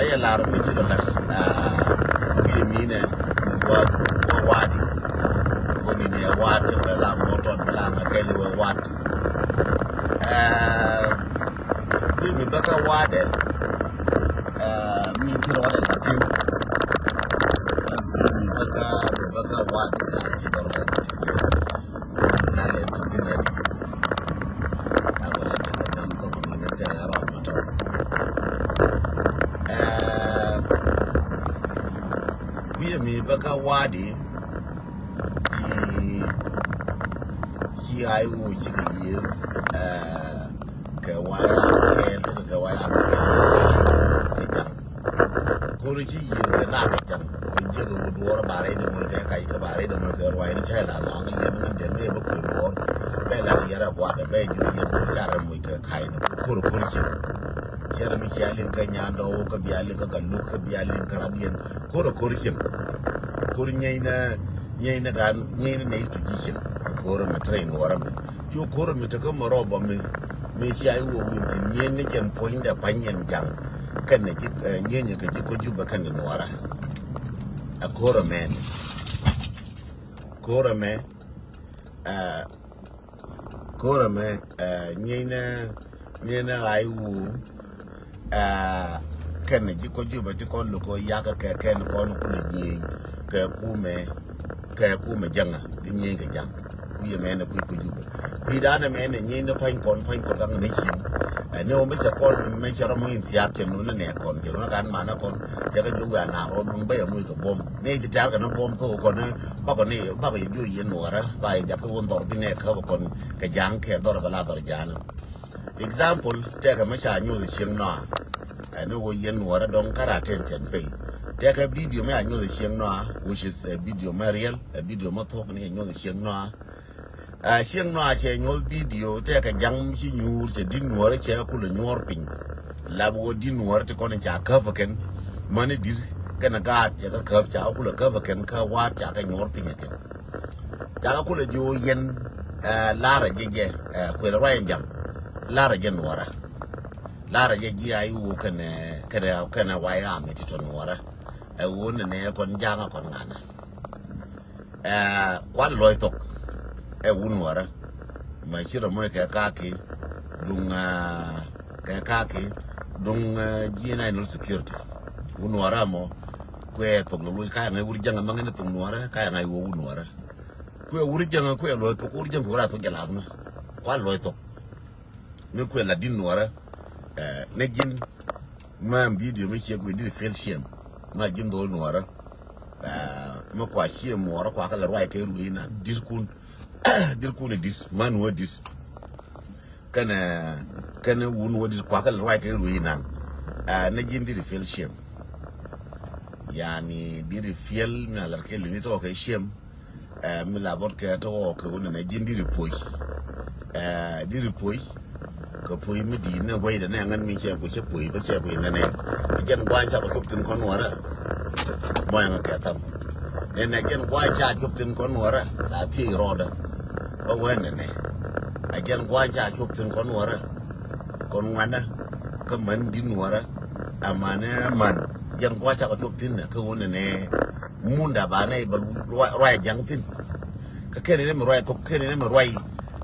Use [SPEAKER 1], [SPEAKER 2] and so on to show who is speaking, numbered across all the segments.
[SPEAKER 1] ya lar mi ci lar ki mi ne wa wadi ko ni ne wat la moto bla ma ke li wat ki mi baka wade mi ci ro da tin mi baka wade ci do da na le tin ne agora te dan ko ma ne te ro ma to mi baka wadi ki ayu ci ga yi ka waya ke waya ke jang ko ri ci yi ga na ga jang ko je ga wuduwar bare da mu ga kai ka bare da mu ga ruwa ni chai la no ga yi mun da me ba ku do be la yara kwa da be ju yi ko tar mu ga kai ko ci kera mi chalin ka nyando ka bialin ka kallu ka bialin ka rabian ko ci ko nyina gan nyina ne to gishin ko ro matre ngoram jo ko ro mitaka moro ba me shai wo wintin nyene jan poinda panyan jang kan ne nyenye ka ji ko juba kan ne wara a koro me nyina ai wu kan ne ji ko juba ti ko lo ko ya ka ken ko no ku ni ka ku me janga ti nyen ga jang ku ye me ne ku juba bi da ne me ne nyen ne pan kon ga ne chin ne o me cha kon me cha ro mu in tiap te nu ne kon ke no kan ma na kon cha ga ju ga na ro dun ba ya mu ka bom ne ji ta ga no bom ko ne ba ko ju ye no ra ba ya ka won dor bi ne ka kon ka jang ke dor ba la dor jan example te ga me cha nyu chin na ne wo ye no ra don kara ten pe take a video me anyo the sheng noa which is a video real a video mo talk ni anyo the sheng noa che nyo video take a jang chi nyur che din nuore che ku le nyor pin labo din nuore te kon cha cover ken mani dis kana ga che ka cover cha ku le cover ken ka wa cha ka nyor pin te cha ku le jo yen lara jeje ku le rain jam lara je nuora lara je ji ayu kana wa ya me ti to nuora won ne kon janga kon ngana kwal loy tok wun wara ma chiro mo ke kaki dung G9 security wun wara mo kwe tok lo ka ngai wuri janga mangene tok wara ka ngai wo wun wara kwe wuri janga kwe loy tok wuri janga wara tok jala ma kwal loy tok ne kwe la din wara ne jin ma video me che kwe di fel shem ma jindo nuara ma kwa chie muara kwa kala rwa ke ruina dirkun dis man wo dis kana wun wo dis kwa kala rwa ke ruina na jindi refel shem yani di refel na la ke ni to ke shem mi la bot ke to ke won na jindi repoi di repoi ko poi mi di na wai da na ngan mi che ko che poi ba che poi na ne jen gwan cha ko tin kon wara mo yang ka tam ne ne jen gwan cha tin kon wara la ti roda ba wen ne a jen gwan cha tin kon wara kon ngana ka man din wara amane man jen gwan cha ko tin ne ko won ne munda ba ne ba roi jang tin ka kene ne roi ko kene ne roi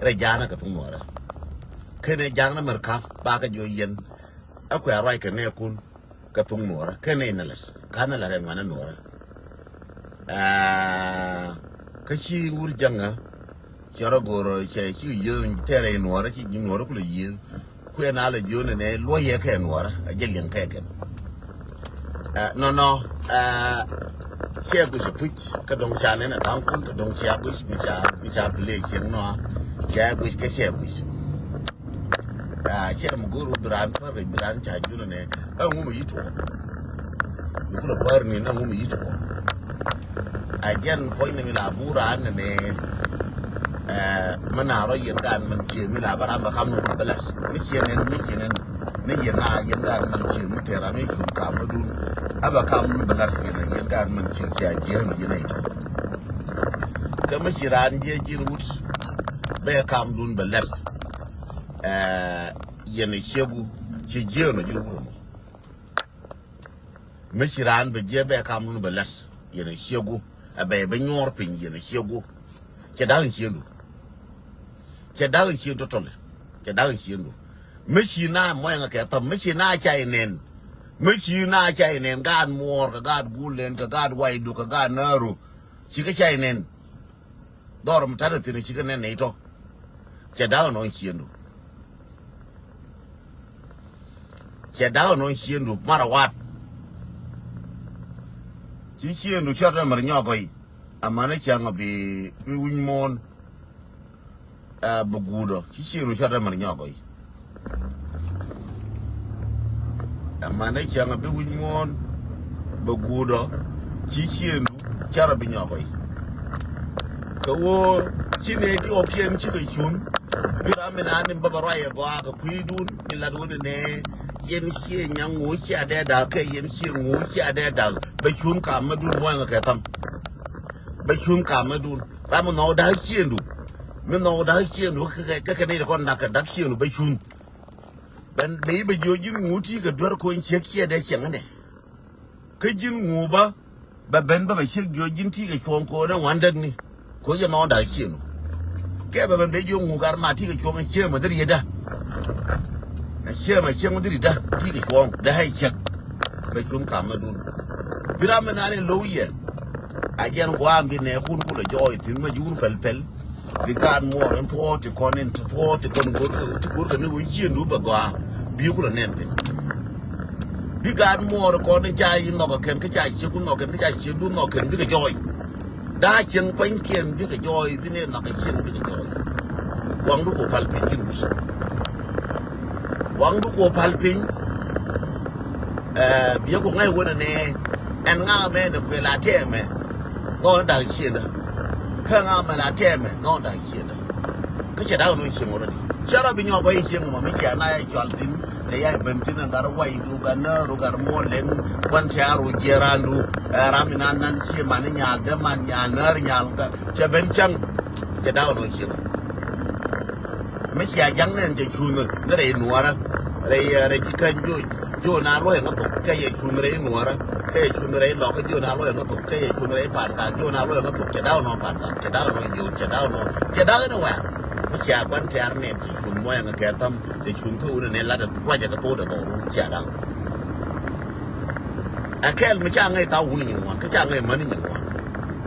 [SPEAKER 1] re jana ka tun wara kene jang na mer kaf ba ka jo yen akwa roi ka ne kun ka tung nuora kene inalas kana la rengana nuora ka chi wur janga chara goro che chi yun tere nuora chi nuora kula yi ku na la jone ne lo ye ka nuora a jelin ka ken no che ku se puch ka dong cha ne na tang kun ka dong cha ku mi cha ple chen no cha ku ke che ku che mo guru bran pa re bran cha june ne mu yito kula bar ni na mu yito again point mi la bura ne mana ro yen gan man che mi la bara ba kam no balas mi chenen ne yena yen gan man che mi tera mi ku kam du aba kam balar yen gan man che cha je ni yen ito kama shiran je jin wut be kam dun balas yen shegu ci je no jin wuro me shiran be je be kam no be les ye ne shegu be nyor pin ye ne shegu che da nshiendu che da nshiendu tole che da nshiendu me shi na mo nga ke tam me shi na cha inen me shi na cha inen gan mor ka gad gulen ka gad waidu ka gad naru shi ka cha inen dor mtare tin shi ka ne ito che da no nshiendu che da no nshiendu mara wat chi nshiendu chara mar nyogoi amana changa bi winmon bugudo chi nshiendu chara mar nyogoi amana changa bi winmon bugudo chi nshiendu chara bi nyogoi kawo chine ti opiem chi ke chun biramina ni babara ye go aga kuidun miladun ne yen shie nyangu chi adeda ke yen shie ngu chi adeda ba chun ka madun mo nga ketam ba chun ka madun ram no da chiendu me no da chiendu ke ne ko na ka da chiendu ba chun ben be ba jo jin ngu ti ga dor ko chi chi da chen ne ke jin ngu ba ben ba chi jo jin ti ga chon ko da wandag ni ko je no da chiendu ke ba ben be jo ngu gar ma ti ga chon chi ma dir yeda she ma she mudiri da ti ke fon da hai chek ba chun ka madun biramena ne loye ajen gwa ambi ne kun kula joy tin ma jun pel bi kan mo en to ti konin to ti kon gur ne wi chindu ba gwa bi kula nente bi kan mo ko ne cha yin no ka ken ka cha chi kun no ken ka cha chindu no ken bi ka joy da chen pen ken bi ka joy bi ne no ka chin bi ka joy wang du ko pal pin yin wang du ko palpin biya ko ngai wona ne en nga me ne ko la teme no da china ka nga me la teme no da china ka che da no chi ngoro di chara bi nyo ko chi mo mi cha na ya chaltin te ya ben tin ngar wai du ga na ru gar mo len wan cha ru jerandu ramina nan chi man nya de man nya nar nya ga che ben chang che da no chi me sia jang nen je chun ne re nuara re jikan jo na lo en to ke ye chun re nuara ke chun re lo ke jo na lo en to ke ye chun re pan ka jo na lo en to ke da no pan ka ke da no yo ke da no wa me sia ban te ar ne ji chun mo en ke tam de chun ko ne la da wa ja ka to da ru sia da akel me cha ngai ta wu ni wa ke cha ngai ma ni wa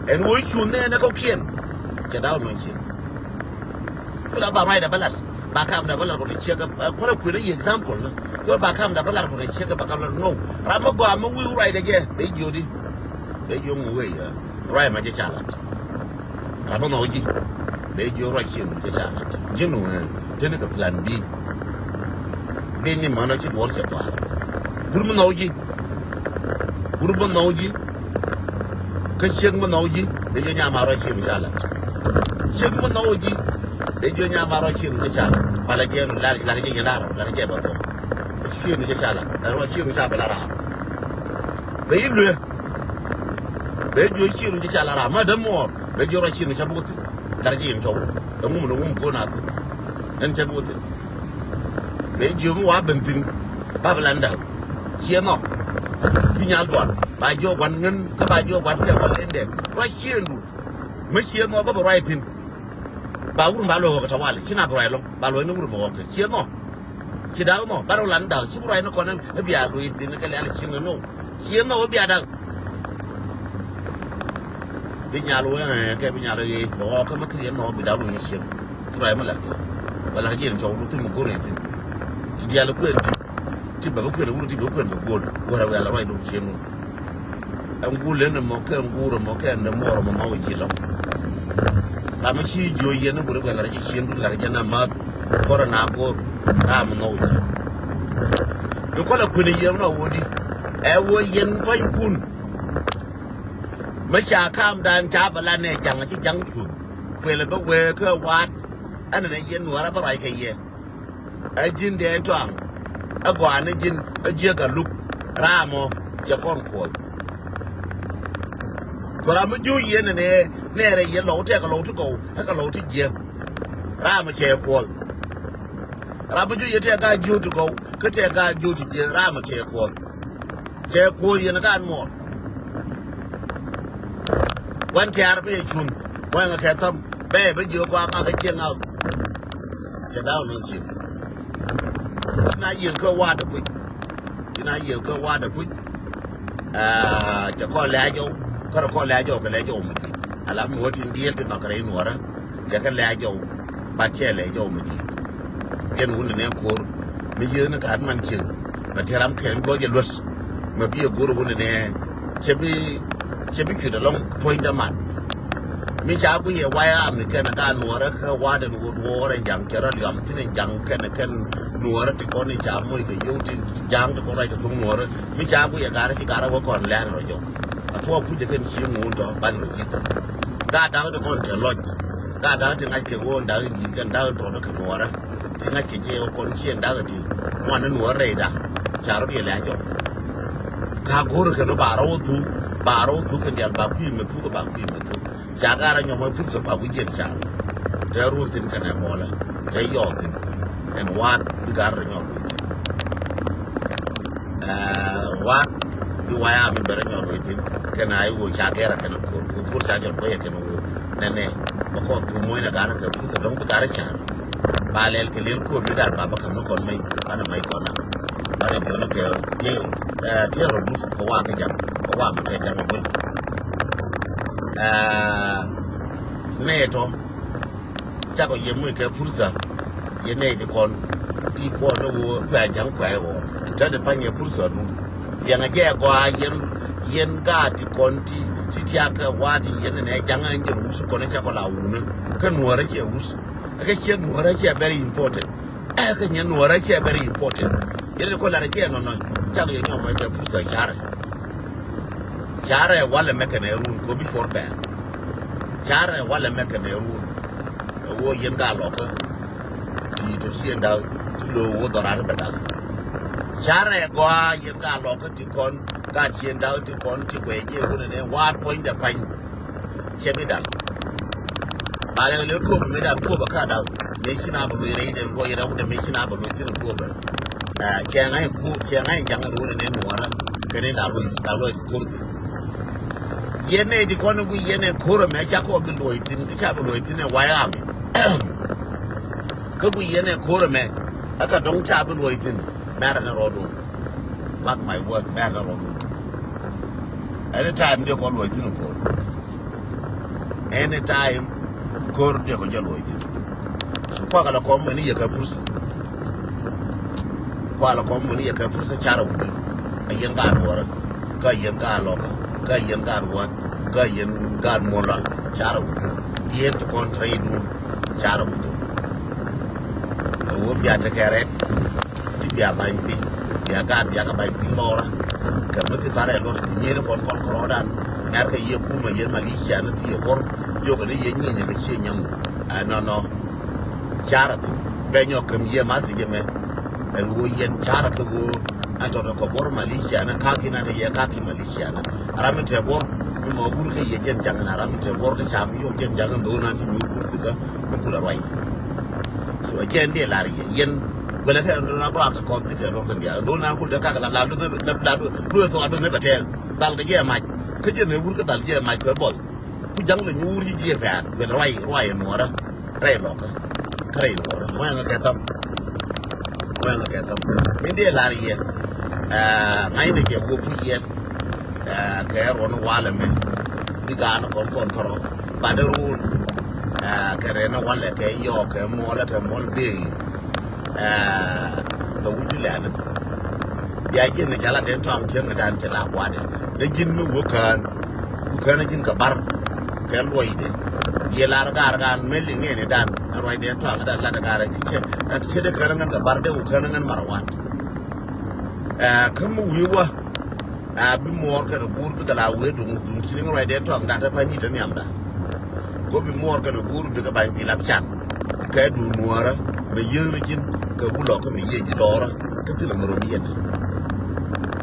[SPEAKER 1] en wo chun ne ko kien ke da no chi kula ba mai da balas ba kam da balar ko ce ga ko ku ri example no ko ba kam da balar ko ce ga ba kam no rama go am wi rai ga je be jodi be jo mu we ya rai ma je chalat rama no ji be jo rai shi je chalat jinu tene ka plan b be ni mana ci wor ce ba gurmu no ji ka sheg mu no ji be jo nya ma rai shi chalat sheg mu no ji de jo nya maro chiru je chala bala je la je la je ba to chiru je chala ro chiru cha bala ra be yilu be jo chiru je chala ra ma da mor be jo ro chiru cha buti la je yim chawu da mu no ko na tu en cha buti be jo mu wa bentin ba blanda chi no bi nya do ba jo wan ngen ka ba jo wan ke ko ende ro chiru me chi no ba right ba wuru ba lo ko tawale kina bro lo ba lo ni wuru mo ko chi no chi da no ba ro lan da chi bro no ko nan e bia lo yiti ne ka le chi no chi no bia da bi nya lo ke bi nya lo yi bo ko ma kri no bi da lo ni chi bro ma la ko ba la ji ni to lu tu mo go ni ti dia lo ko ti ba ko le wuru ti ba ko no go wora wa la ro do chi no an gule ne mo ke nguro mo ke ne mo ro mo no ji lo kama shi jo yene bure ko la ji shindu la jana ma kora na go am no do ko la kuni yem no wodi e wo yen pan kun ma sha kam dan cha bala ne jang ji jang chu ko le ba we ko wat an ne yen wara ba rai ke ye a jin de to am a gwa ne jin a je ga luk ramo je kon ko But I'm a Jew yen and near a yellow take a low to go, like a low to gear. Ram a chair call. Ramaju, you take a Jew to go, could take a Jew to gear, Ram a chair call. เจ้าคุยกันกันหมดวันเช้าไปชุนวันก็แค่ทำเป้ไปอยู่กว่ามาก็เจียงเอาจะดาวนึงชิมนายยืนก็ว่าเด็กที่นายยืนก็ว่าเด็กจะข้อแหล่โยก็ข้อแหล่โยก็แหล่โยมันดีอะไรมัวทิ้งเดียร์ที่นอกอะไรหนัวระจะก็แหล่โยปัจเจแหล่โยมันดียันหุ่นเนี่ยคูไม่ยืนกันมันชิงแต่ที่รำแข็งก็จะลุสมาพี่กูรู้หุ่นเนี่ยเชฟคือจะลงพอยต์มันมีชาวผู้ใหญ่วัยมีแค่นักการหนัวระเขาว่าเดินวัวอะไรอย่างเจริญยำที่นี่ยังแค่นักการหนัวระที่คนนี้ชาวมุ่ยก็ยุ่งที่ยังที่คนไรจะทุ่งหนัวระมีชาวผู้ใหญ่การที่การว่าก่อนแลนเราอยู่ทั่วผู้จะขึ้นชิมงูตัวบ้านเราคิดการดาวที่คนจะลอยการดาวที่งั้นเกี่ยวกับดาวดีกันดาวตัวนักหนัวระที่งั้นเกี่ยวกับคนเชียนดาวที่มันหนัวเรดาชาวเราเดียร์แล้วอยู่ข้ากูรู้กันว่าบาร์เราทุกคนเดียร์บาพี่มาทุกกับบาพี่มาทุกจากการยังมาพูดสภาพวิจิตรชาจะรู้ถึงขนาดมอละจะยอดถึงเอ็นวัดวิการระยองวิจิตรวัดวิวายามีเบรยองวิจิตรแค่ไหนวัวชาเกระแค่นั้นคูชาจดไปแค่นั้นวัวนั่นเองบางคนทุ่มวยนักการก็พูดถึงวิการชาบาเลลque le ko mi dar baba kan ko mai ana mai ko na bare ko na ke ti ro du ko wa ka jam ko wa ma te jam ko ne to cha ko ye mu ke fursa ye ne ti kon ti ko no wo kwa jang kwa wo ta de pa nye fursa du ye nga je ko yen ga ti kon ti ti aka wa ti ye ne jang an je ru ko ne cha ko la wu ne kan wo ra ke wu aka ce nuwara ce very important aka nye nuwara ce very important yadda ko la rake no ta ga yanyo mai da fusa share wala meka na run ko before ba share wala meka na run wo yen ga loka ti to sien da ti lo wo dora da da share go yen ga loka ti kon ga sien da ti kon ti gwe je wo ne wa point da pan che bi da bale le ko me da ko ba ka da me kina ba re re den go yira ko da me kina ba re tin ko ba ke ngai jang ru ne no wara ke ne da lo ko ru yene di ko no bu yene ko ro me cha ko bi lo tin cha ba lo tin ne wa ya me ko bu yene ko ro me aka don cha ba lo tin me ra na ro do mark my word me ra ro do anytime de ko lo tin ko anytime kor de ko jalo iti so kwa kala ko mo ni ya ka fursa kwa la ko mo ni ya ka fursa chara wudu ayen ga wora ka yen ga loka ka yen ga wat ka yen ga mo la chara wudu yen to kon trade chara wudu wo bia ta kare ti bia ban pi bia ga ban pi mora ka muti tare lo ni ne kon ko dan ngar ka ye ku ma yen malaysia na ti bor yo ko ye nyi ne ke nyam no charat be nyo kam ye masi je me wo yen charat go ato ko bor malaysia na ka kina ne ye ka ki malaysia na aramin te bor mi mo gur ke ye jen jang na aramin te bor ke cham yo jen jang do na ti mi kur ti ga mi kula roi so jen de la yen wala ka ndo na ba ka kon ti ke ro kan ya do na ku de ka la do to ado ne batel dal de ye ma ke je ne gur ka dal ye ma ko bol ku jang le nyuri je ba we roi no ra re lo ka kare no ra mo nga ka tam min de la ri ngai ne ke ku yes ka ro no wala me bi ga no kon ko ba de run ka re no wala ke yo ke mo la ke mo be ba wu ju la na ya je ne jala den to am chen dan jala kwa de jin mi wo kan ku kan jin ka bar ke loy de ye lar gar meli ne dan roy de to ga la da gar ke de kan ngan ga bar de u kan ngan marwan kan mu wiwa bi mor ka da gur bi da la we dum ci roy de to ga ta fa ni ta ni amda ko bi mor ka da gur bi ga ban bi la chan ka du nuara me yeri jin ka bulo ko me ye ji dora ka ti la moro mi yen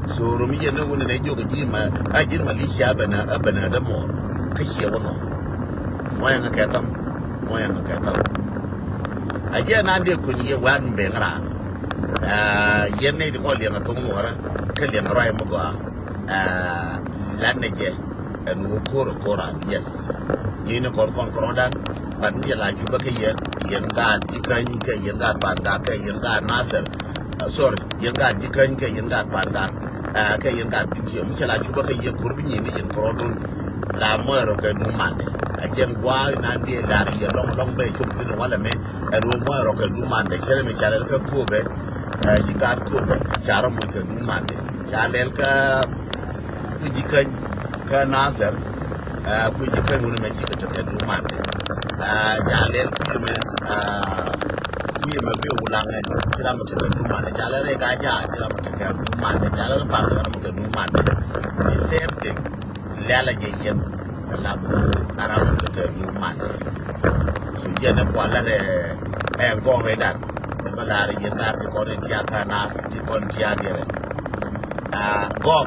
[SPEAKER 1] so ro mi yen woni ne joga ji ma ajin malaysia bana da mor ka shi wono moya nga ketam aje na ande ko ni wan be ngara yen ne ko le na to ngora ka le ngara mo ga Lanaje and Wukuro Koran, yes. Nina Kordan, but Nila Chubaka, Yanga, Jikanka, Yanga, Bandaka, Yanga, Nasser. Sorry, Yanga, Jikanka, Yanga, Bandaka, Yanga, Michela Chubaka, Yakurbini, and Korodun, La Moroka, Dumande. Again, why Nandi, Larry, a long bay, something to Wallame, and Moroka, Dumande, Jeremy Chalaka Kube, she got Kube, Charamuka, Dumande, Chalelka. Kujikan ka Nasser kujikan wani mai cika ta dumande jalel kuyeme be wulanga kira mata ka dumande jalere ga kira mata ka dumande jalere ba ka mata dumande the same thing lala je yen labu ara mata ka dumande su jene ko alare ngo hedan balare yen dar ko ren tiya ka nas ti kon tiya dire go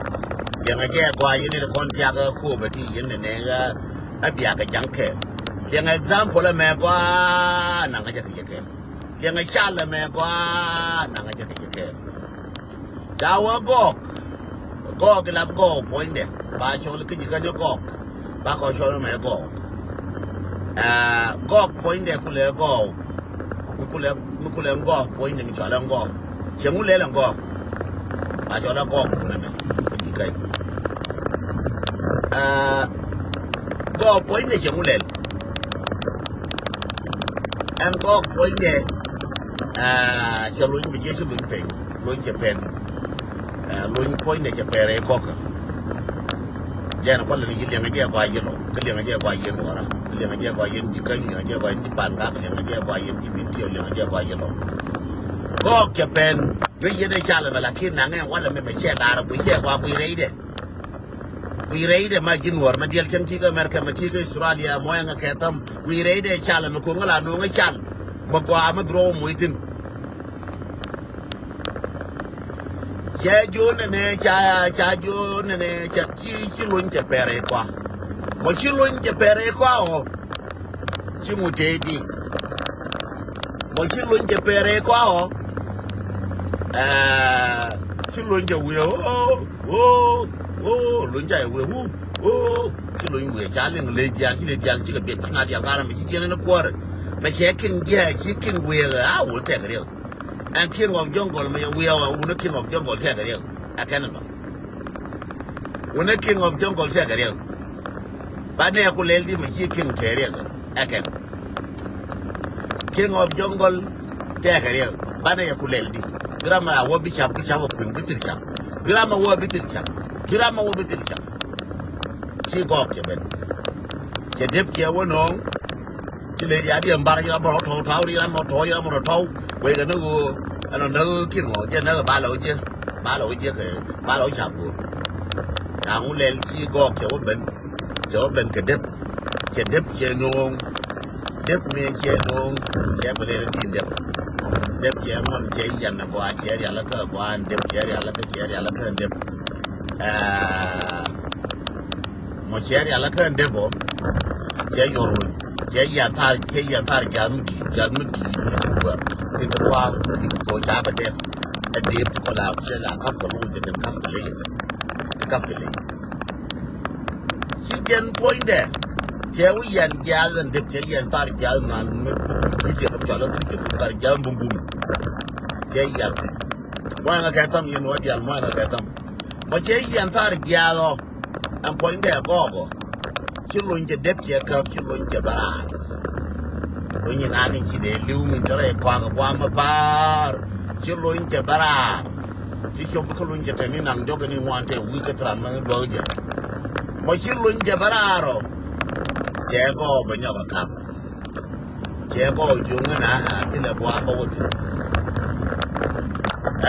[SPEAKER 1] yang aja gua ini the kontia ke ku berarti yang nega abia ke jangke yang example me gua nang aja ke ke yang chala me gua nang aja ke ke jawa gok lab go point de ba chol ke jikan yo gok ba ko chol me gok point de ku le go ku le go point de mi chala go chemu le go ba chola go ku ne me jikai go point de chemulel and go point de chalun bi je chulun pen lun Japan lun point de chapere koka jana kwala ni yile ngaje kwa yelo kile ngaje kwa yeno wara kile ngaje kwa yen jikan ngaje kwa yen panga kile ngaje kwa yen jibinti kile ngaje kwa yelo go Japan we yede chala lakini nange wala me chela bu che kwa bu reide we raid ma ginwar ma dial chantiga America ma tiga Australia moyanga ketam we raid chala ma ko ngala no nga chal ma gwa ma bro muitin cha jone ne cha jone ne cha chi lun cha pere kwa mo chi lun cha pere kwa o chi mutedi mo chi lun cha pere kwa o chi lun cha we lunja we ci luñ we jalin le dial ci ga bet na dial ngara mi ci jene na kwar ma checking yeah chicken we a wo te gare and king of jungle me we are one king of jungle te gare akana no one king of jungle te gare ba ne ko leldi mi ci king te gare akana king of jungle te gare ba ne ko leldi grama wo bi cha ko bitir cha grama wo bitir cha Kirama wo bitir cha ki gok ke ben ke dep ke wono ki le ya di ambar ya bo to taw ri ram to ya mo to we ga no ano no kin mo je na ba lo je ke ba lo cha bu ta ngu le ki gok ke wo ben ke dep ke no dep me ke no ke ba le di dep ke ngon ke yan na ko a ke ya la ka ko an dep ke ya la ka dep mo cheri ala kan debo ya yorun ya tar jam di ko ni ko ja ba de ko la ka ko lu de ka le si gen point de je wi yan jalan de je yan tar jalan man ku je ko la ku tar jalan bum je ya mo nga ka tam yin wa dial mo nga ka tam mo je yan tar jalan an point de gogo chilun je dep je ka chilun je bara onye na ni chi de liu min tare kwa ma bar chilun je bara ti shob ko lun je tani nang doga ni wante wi ka tram na do je mo chilun je bararo je go ba nya ba ka je go junga na ti le kwa ba wuti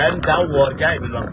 [SPEAKER 1] en ta wor kai bi long